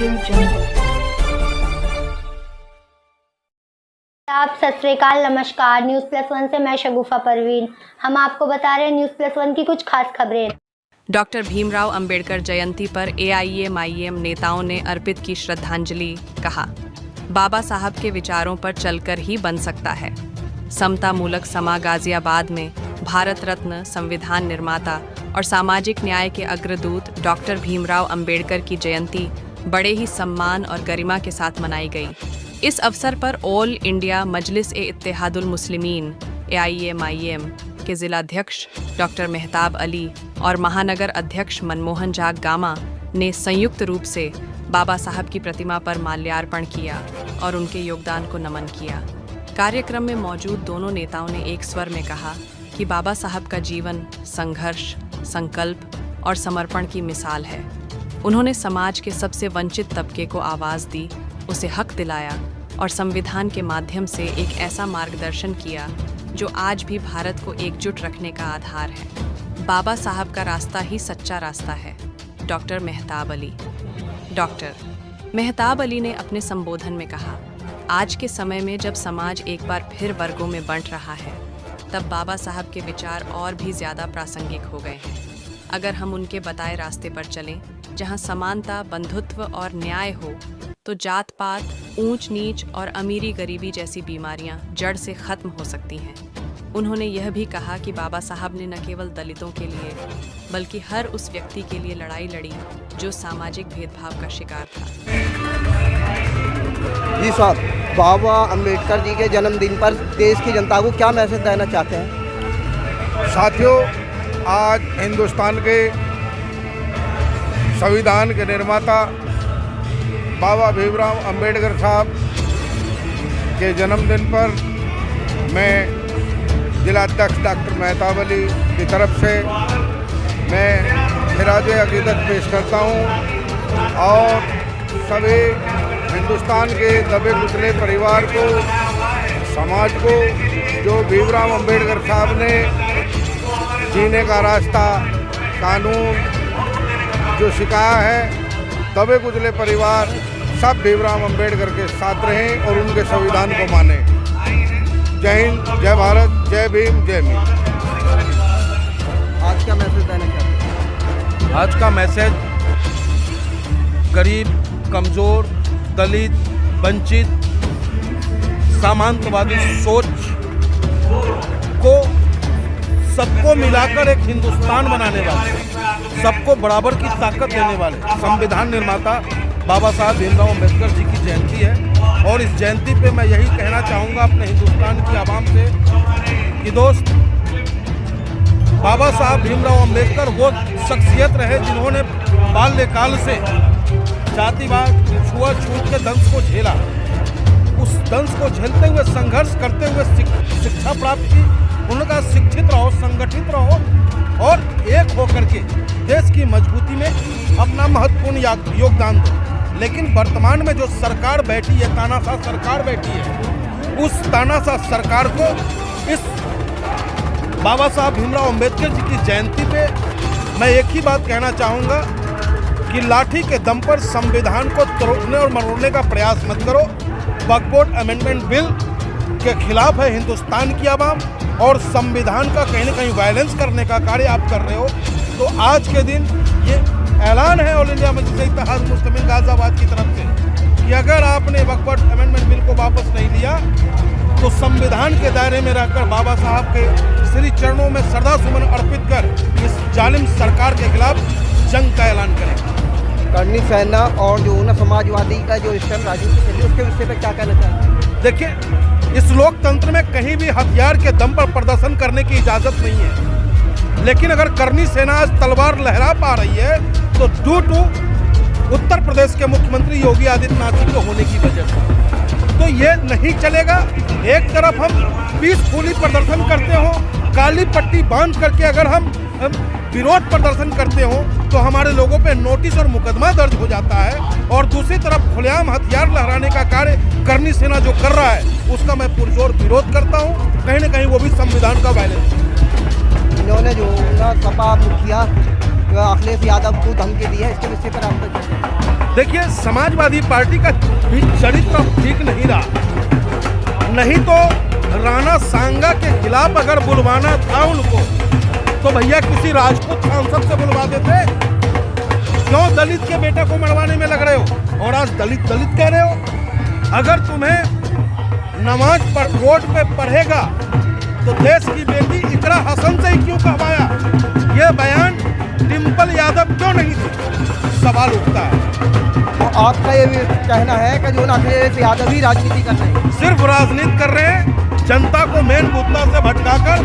आप सत श्री अकाल, नमस्कार। न्यूज़ प्लस वन से मैं शगुफा परवीन। हम आपको बता रहे हैं न्यूज़ प्लस वन की कुछ खास खबरें। डॉक्टर भीमराव अंबेडकर जयंती पर एआईएमआईएम नेताओं ने अर्पित की श्रद्धांजलि। कहा, बाबा साहब के विचारों पर चलकर ही बन सकता है। समता मूलक समा गाजियाबाद में भारत रत्न, संविधान निर्माता और सामाजिक न्याय के अग्रदूत डॉक्टर भीमराव अंबेडकर की जयंती बड़े ही सम्मान और गरिमा के साथ मनाई गई। इस अवसर पर ऑल इंडिया मजलिस-ए-इत्तेहादुल मुस्लिमीन एआईएमआईएम के जिलाध्यक्ष डॉक्टर मेहताब अली और महानगर अध्यक्ष मनमोहन जाग गामा ने संयुक्त रूप से बाबा साहब की प्रतिमा पर माल्यार्पण किया और उनके योगदान को नमन किया। कार्यक्रम में मौजूद दोनों नेताओं ने एक स्वर में कहा कि बाबा साहब का जीवन संघर्ष, संकल्प और समर्पण की मिसाल है। उन्होंने समाज के सबसे वंचित तबके को आवाज़ दी, उसे हक दिलाया और संविधान के माध्यम से एक ऐसा मार्गदर्शन किया जो आज भी भारत को एकजुट रखने का आधार है। बाबा साहब का रास्ता ही सच्चा रास्ता है। डॉक्टर मेहताब अली। डॉक्टर मेहताब अली ने अपने संबोधन में कहा, आज के समय में जब समाज एक बार फिर वर्गों में बंट रहा है, तब बाबा साहब के विचार और भी ज़्यादा प्रासंगिक हो गए हैं। अगर हम उनके बताए रास्ते पर चलें, जहां समानता, बंधुत्व और न्याय हो, तो जात पात, ऊंच नीच और अमीरी गरीबी जैसी बीमारियां जड़ से खत्म हो सकती हैं। उन्होंने यह भी कहा कि बाबा साहब ने न केवल दलितों के लिए बल्कि हर उस व्यक्ति के लिए लड़ाई लड़ी जो सामाजिक भेदभाव का शिकार था। जी साहब, बाबा अंबेडकर जी के जन्मदिन पर देश की जनता को क्या मैसेज देना चाहते हैं? साथियों, आज हिंदुस्तान के संविधान के निर्माता बाबा भीमराव अंबेडकर साहब के जन्मदिन पर मैं जिलाध्यक्ष डॉक्टर मेहताब अली की तरफ से मैं खिराजे अकीदत पेश करता हूं और सभी हिंदुस्तान के दबे कुचले परिवार को, समाज को, जो भीमराव अंबेडकर साहब ने जीने का रास्ता, कानून जो सिखाया है, दबे कुचले परिवार सब भीमराव अंबेडकर के साथ रहें और उनके संविधान को माने। जय हिंद, जय भारत, जय भीम, जय मीम। आज क्या मैसेज देना चाहते हैं? आज का मैसेज गरीब, कमज़ोर, दलित, वंचित, सामंतवादी सोच को सबको मिलाकर एक हिंदुस्तान बनाने वाले, सबको बराबर की ताकत देने वाले संविधान निर्माता बाबा साहब भीमराव अंबेडकर जी की जयंती है। और इस जयंती पे मैं यही कहना चाहूँगा अपने हिंदुस्तान की आवाम से कि दोस्त, बाबा साहब भीमराव अंबेडकर वो शख्सियत रहे जिन्होंने बाल्यकाल से जातिवाद, छुआछूत के दंश को झेला। उस दंश को झेलते हुए, संघर्ष करते हुए शिक्षा प्राप्त की। उनका शिक्षित रहो, संगठित रहो और एक होकर के देश की मजबूती में अपना महत्वपूर्ण योगदान दो। लेकिन वर्तमान में जो सरकार बैठी है, तानाशाह सरकार बैठी है, उस तानाशाह सरकार को इस बाबा साहब भीमराव अंबेडकर जी की जयंती पे मैं एक ही बात कहना चाहूँगा कि लाठी के दम पर संविधान को तोड़ने और मरोड़ने का प्रयास मत करो। वक्फ बोर्ड अमेंडमेंट बिल के खिलाफ है हिंदुस्तान की आवाम और संविधान का कहीं न कहीं वायलेंस करने का कार्य आप कर रहे हो। तो आज के दिन ये ऐलान है ऑल इंडिया मजलिस-ए-इत्तेहादुल मुस्लिमीन गाजियाबाद की तरफ से कि अगर आपने वक्फ बोर्ड अमेंडमेंट बिल को वापस नहीं लिया तो संविधान के दायरे में रहकर बाबा साहब के श्री चरणों में श्रद्धा सुमन अर्पित कर इस जालिम सरकार के खिलाफ जंग का ऐलान करेंगे। करनी सेना और जो ना समाजवादी का जो इस टाइम राजनीति चल रही है, उसके विषय पर क्या कहना चाहते हैं? देखिए, इस लोकतंत्र में कहीं भी हथियार के दम पर प्रदर्शन करने की इजाज़त नहीं है। लेकिन अगर करनी सेना आज तलवार लहरा पा रही है तो ड्यू टू उत्तर प्रदेश के मुख्यमंत्री योगी आदित्यनाथ जी को होने की वजह से तो ये नहीं चलेगा। एक तरफ हम पीसफुली प्रदर्शन करते हो, काली पट्टी बांध करके अगर हम विरोध प्रदर्शन करते हो तो हमारे लोगों पे नोटिस और मुकदमा दर्ज हो जाता है, और दूसरी तरफ खुलेआम हथियार लहराने का कार्य करनी सेना जो कर रहा है उसका मैं पुरजोर विरोध करता हूँ। कहीं न कहीं वो भी संविधान का वायलेंस है। इन्होंने जो सपा मुखिया अखिलेश यादव को धमकी दी है, इसके विषय पर आप देखिए, समाजवादी पार्टी का भी चरित्र ठीक नहीं रहा। नहीं तो राणा सांगा के खिलाफ अगर बुलवाना था उनको तो भैया किसी राजपूत सांसद से बुलवा देते। क्यों दलित के बेटे को मरवाने में लग रहे हो और आज दलित कह रहे हो? अगर तुम्हें नमाज रोड पे पढ़ेगा तो देश की बेटी इकरा हसन से ही क्यों कहवाया? ये बयान डिम्पल यादव क्यों नहीं दी? सवाल उठता है। तो आपका ये भी कहना है कि जो अखिलेश यादव ही राजनीति कर रहे हैं? सिर्फ राजनीति कर रहे हैं, जनता को मेन मुद्दा से भटकाकर